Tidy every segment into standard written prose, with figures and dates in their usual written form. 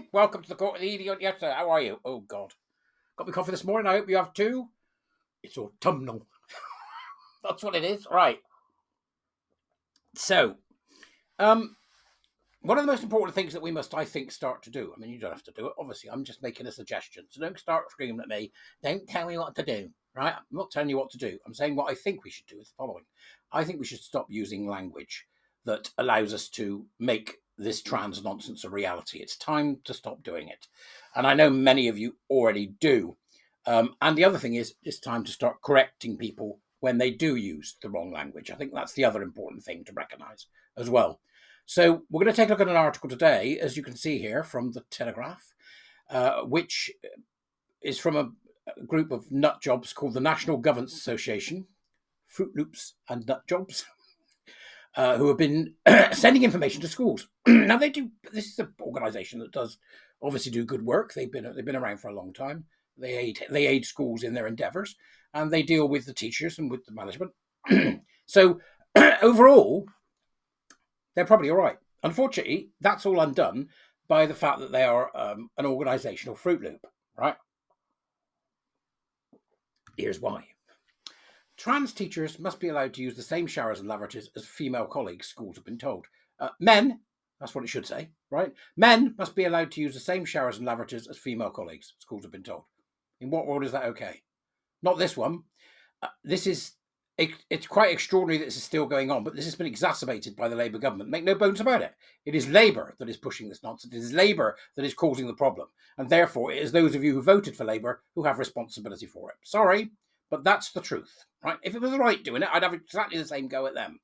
everybody. Welcome to the Court of the Edijester. How are you? Oh, God. Got me coffee this morning. I hope you have too. It's autumnal. That's what it is. Right. So, one of the most important things that we must, I think, start to do, I mean, you don't have to do it, obviously. I'm just making a suggestion. So don't start screaming at me. Don't tell me what to do, right? I'm not telling you what to do. I'm saying what I think we should do is the following. I think we should stop using language that allows us to make this trans nonsense a reality. It's time to stop doing it. And I know many of you already do. And the other thing is, it's time to start correcting people when they do use the wrong language. I think that's the other important thing to recognise as well. So we're going to take a look at an article today, as you can see here, from the Telegraph, which is from a group of nut jobs called the National Governance Association, Fruit Loops and Nut Jobs, who have been sending information to schools. Now they do. This is an organisation that does obviously do good work. They've been around for a long time. They aid schools in their endeavours, and they deal with the teachers and with the management. So overall, they're probably all right. Unfortunately, that's all undone by the fact that they are an organisational Fruit Loop, right? Here's why. Trans teachers must be allowed to use the same showers and lavatories as female colleagues, schools have been told. Men, that's what it should say, right? Men must be allowed to use the same showers and lavatories as female colleagues, schools have been told. In what world is that okay? Not this one. It's quite extraordinary that this is still going on, but this has been exacerbated by the Labour government. Make no bones about it. It is Labour that is pushing this nonsense. It is Labour that is causing the problem. And therefore, it is those of you who voted for Labour who have responsibility for it. Sorry, but that's the truth, right? If it was the right doing it, I'd have exactly the same go at them.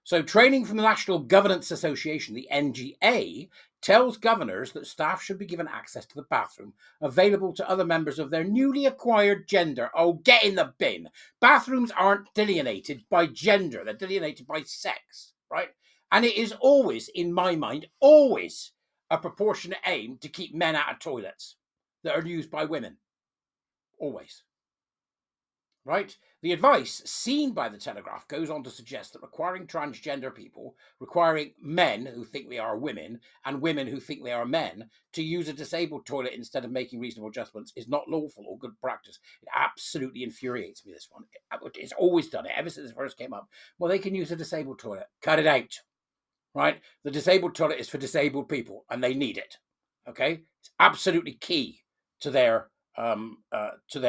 So training from the National Governance Association, the NGA, tells governors that staff should be given access to the bathroom available to other members of their newly acquired gender. Oh, get in the bin. Bathrooms aren't delineated by gender. They're delineated by sex, right? And it is always, in my mind, always a proportionate aim to keep men out of toilets that are used by women. Always. Right? The advice seen by the Telegraph goes on to suggest that requiring transgender people, requiring men who think they are women and women who think they are men to use a disabled toilet instead of making reasonable adjustments is not lawful or good practice. It absolutely infuriates me, this one. It's always done it, ever since it first came up. Well, they can use a disabled toilet. Cut it out. Right? The disabled toilet is for disabled people and they need it. Okay? It's absolutely key to their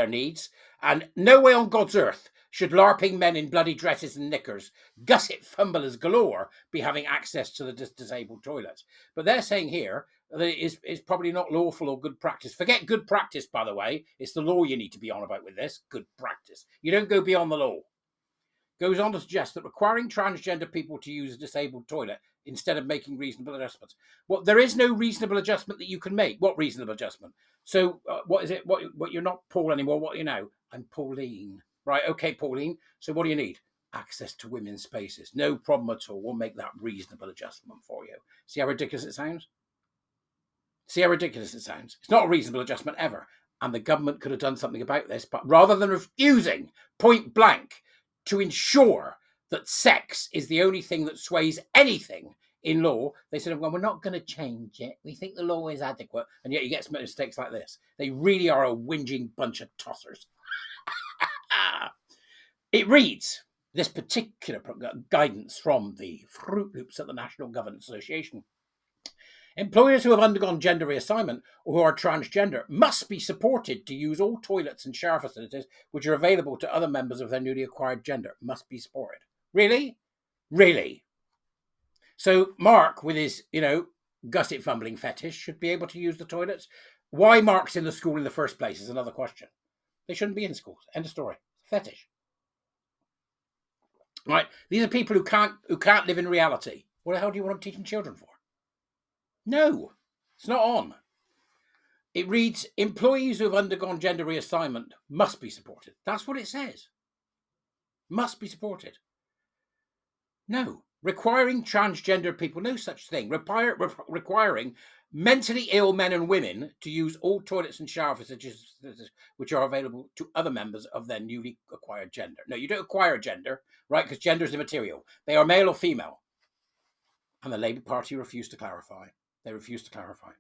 needs, and no way on God's earth should LARPing men in bloody dresses and knickers, gusset fumblers galore, be having access to the disabled toilets. But they're saying here that it is probably not lawful or good practice. Forget good practice, by the way. It's the law you need to be on about with this. Good practice. You don't go beyond the law. Goes on to suggest that requiring transgender people to use a disabled toilet instead of making reasonable adjustments. Well, there is no reasonable adjustment that you can make. What reasonable adjustment? So what is it? What you're not Paul anymore. What are you now? I'm Pauline. Right. Okay, Pauline. So what do you need? Access to women's spaces. No problem at all. We'll make that reasonable adjustment for you. See how ridiculous it sounds? See how ridiculous it sounds? It's not a reasonable adjustment ever. And the government could have done something about this, but rather than refusing point blank to ensure that sex is the only thing that sways anything in law, they said, well, we're not going to change it. We think the law is adequate. And yet you get mistakes like this. They really are a whinging bunch of tossers. It reads, this particular guidance from the Fruit Loops at the National Governance Association. Employers who have undergone gender reassignment or who are transgender must be supported to use all toilets and shower facilities which are available to other members of their newly acquired gender. Must be supported. Really? Really? So Mark, with his, gusset fumbling fetish, should be able to use the toilets. Why Mark's in the school in the first place is another question. They shouldn't be in schools. End of story. Fetish. Right? These are people who can't live in reality. What the hell do you want them teaching children for? No, it's not on. It reads, employees who have undergone gender reassignment must be supported. That's what it says. Must be supported. No. Requiring transgender people, no such thing. Requiring mentally ill men and women to use all toilets and shower facilities which are available to other members of their newly acquired gender. No, you don't acquire gender, right? Because gender is immaterial. They are male or female. And the Labour Party refused to clarify. They refused to clarify.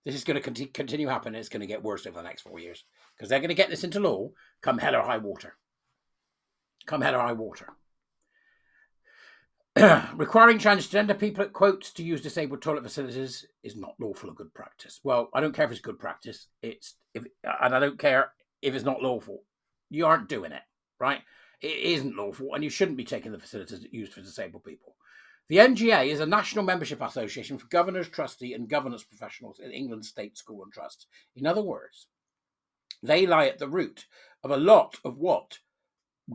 This is going to continue happening. It's going to get worse over the next 4 years because they're going to get this into law come hell or high water. Come hell or high water. Requiring transgender people at quotes to use disabled toilet facilities is not lawful or good practice. Well, I don't care if it's good practice. And I don't care if it's not lawful. You aren't doing it, right? It isn't lawful, and you shouldn't be taking the facilities used for disabled people. The NGA is a national membership association for governors, trustee, and governance professionals in England's state school and trusts. In other words, they lie at the root of a lot of what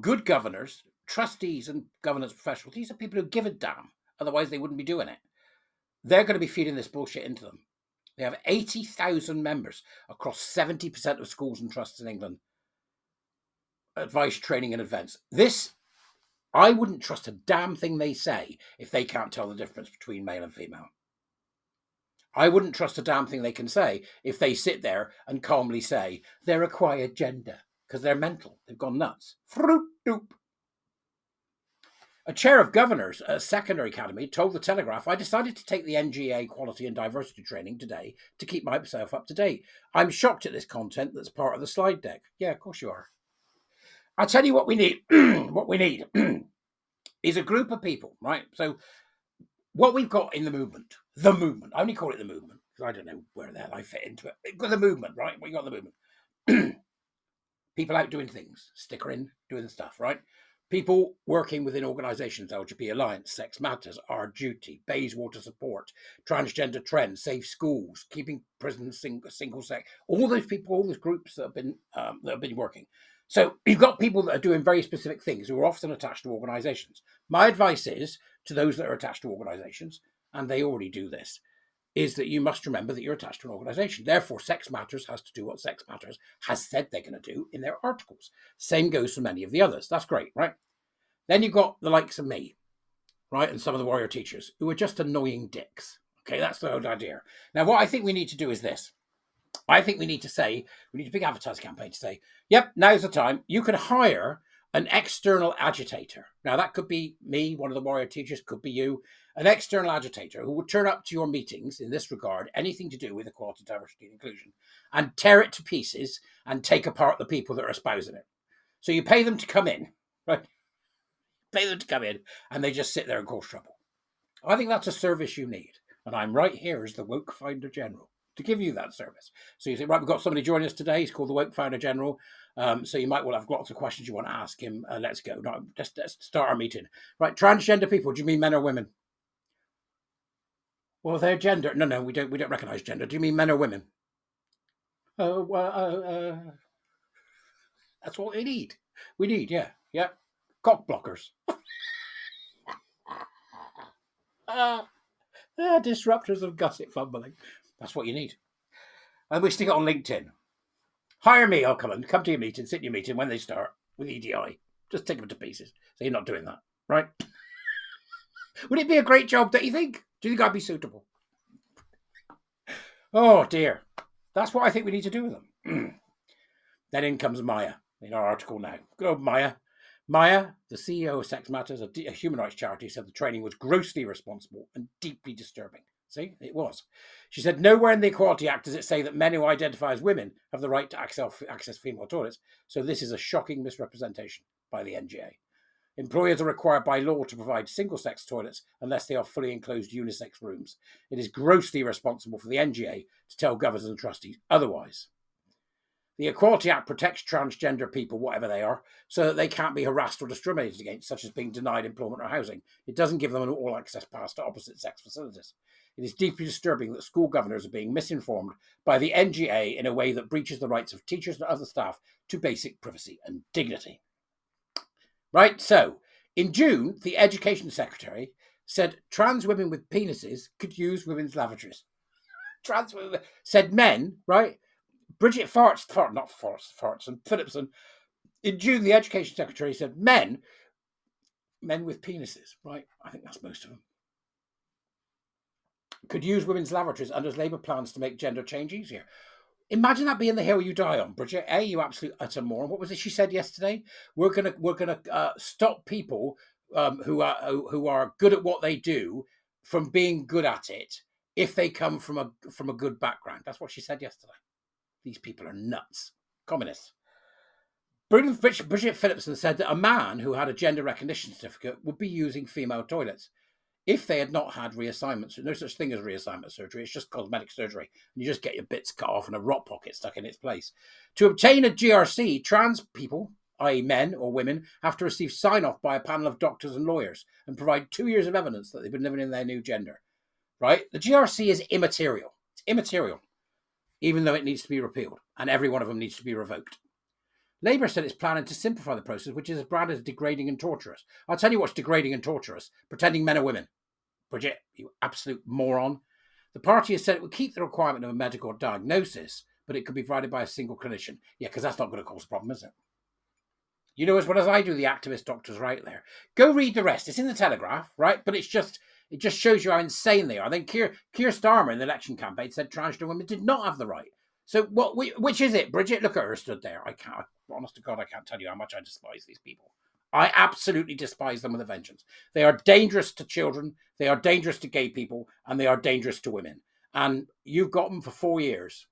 good governors, trustees, and governance professionals, these are people who give a damn, otherwise they wouldn't be doing it. They're going to be feeding this bullshit into them. They have 80,000 members across 70% of schools and trusts in England. Advice, training, and events. I wouldn't trust a damn thing they say if they can't tell the difference between male and female. I wouldn't trust a damn thing they can say if they sit there and calmly say they're a quiet gender, because they're mental. They've gone nuts. Fruit doop. A chair of governors at a secondary academy told the Telegraph, I decided to take the NGA quality and diversity training today to keep myself up to date. I'm shocked at this content that's part of the slide deck. Yeah, of course you are. I'll tell you what we need. What we need is a group of people, right? So what we've got in the movement, I only call it the movement because I don't know where the hell I fit into it. We've got the movement, right? We got the movement. People out doing things, stickering, doing stuff, right? People working within organisations, LGBT Alliance, Sex Matters, Our Duty, Bayswater Support, Transgender Trends, Safe Schools, Keeping Prisons Single Sex, all those people, all those groups that have been working. So you've got people that are doing very specific things who are often attached to organisations. My advice is to those that are attached to organisations, and they already do this, is that you must remember that you're attached to an organisation. Therefore, Sex Matters has to do what Sex Matters has said they're going to do in their articles. Same goes for many of the others. That's great, right? Then you've got the likes of me, right, and some of the warrior teachers who are just annoying dicks. Okay, that's the whole idea. Now, what I think we need to do is this. I think we need a big advertising campaign to say, yep, now's the time. You can hire an external agitator. Now, that could be me, one of the warrior teachers, could be you, an external agitator who would turn up to your meetings in this regard, anything to do with equality, diversity, and inclusion, and tear it to pieces and take apart the people that are espousing it. So you pay them to come in, right? Pay them to come in, and they just sit there and cause trouble. I think that's a service you need. And I'm right here as the Woke Finder General to give you that service. So you say, right, we've got somebody joining us today. He's called the Woke Finder General. So you might well have lots of questions you want to ask him. Let's go. No, let's start our meeting. Right, transgender people, do you mean men or women? Well, their gender. No, we don't recognise gender. Do you mean men or women? That's what we need. We need, yeah. Cock blockers. Disruptors of gossip fumbling. That's what you need. And we stick it on LinkedIn. Hire me, I'll come to your meeting, sit in your meeting when they start with EDI. Just take them to pieces. So you're not doing that, right? Would it be a great job, don't you think? Do you think I'd be suitable? Oh, dear. That's what I think we need to do with them. Then in comes Maya in our article now. Good old Maya. Maya, the CEO of Sex Matters, a human rights charity, said the training was grossly irresponsible and deeply disturbing. See, it was. She said, nowhere in the Equality Act does it say that men who identify as women have the right to access female toilets. So this is a shocking misrepresentation by the NGA. Employers are required by law to provide single-sex toilets unless they are fully enclosed unisex rooms. It is grossly irresponsible for the NGA to tell governors and trustees otherwise. The Equality Act protects transgender people, whatever they are, so that they can't be harassed or discriminated against, such as being denied employment or housing. It doesn't give them an all-access pass to opposite-sex facilities. It is deeply disturbing that school governors are being misinformed by the NGA in a way that breaches the rights of teachers and other staff to basic privacy and dignity. Right, so in June, the Education Secretary said trans women with penises could use women's lavatories. Trans women said men, right? Bridget Farts and Phillipson. In June, the Education Secretary said men with penises, right? I think that's most of them. Could use women's lavatories under Labour plans to make gender change easier. Imagine that being the hill you die on, Bridget. You absolute utter moron. What was it she said yesterday? We're gonna stop people who are good at what they do from being good at it if they come from a good background. That's what she said yesterday. These people are nuts. Communists. Bridget Phillipson said that a man who had a gender recognition certificate would be using female toilets if they had not had reassignment. No such thing as reassignment surgery. It's just cosmetic surgery. You just get your bits cut off and a rot pocket stuck in its place. To obtain a GRC, trans people, i.e. men or women, have to receive sign-off by a panel of doctors and lawyers and provide 2 years of evidence that they've been living in their new gender. Right? The GRC is immaterial. It's immaterial, even though it needs to be repealed, and every one of them needs to be revoked. Labour said it's planning to simplify the process, which is branded as degrading and torturous. I'll tell you what's degrading and torturous. Pretending men are women. Bridget, you absolute moron. The party has said it would keep the requirement of a medical diagnosis, but it could be provided by a single clinician. Yeah, because that's not going to cause a problem, is it? You know as well as I do, the activist doctors right there. Go read the rest. It's in the Telegraph, right? But it just shows you how insane they are. Then Keir Starmer in the election campaign said transgender women did not have the right. So which is it, Bridget? Look at her stood there. Honest to God, I can't tell you how much I despise these people. I absolutely despise them with a vengeance. They are dangerous to children, they are dangerous to gay people, and they are dangerous to women. And you've got them for 4 years,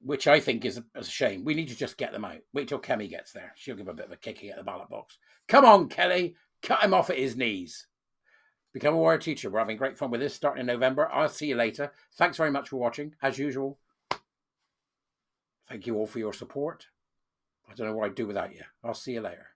which I think is a shame. We need to just get them out. Wait till Kemi gets there. She'll give a bit of a kicking at the ballot box. Come on, Kelly. Cut him off at his knees. Become a warrior teacher. We're having great fun with this starting in November. I'll see you later. Thanks very much for watching. As usual, thank you all for your support. I don't know what I'd do without you. I'll see you later.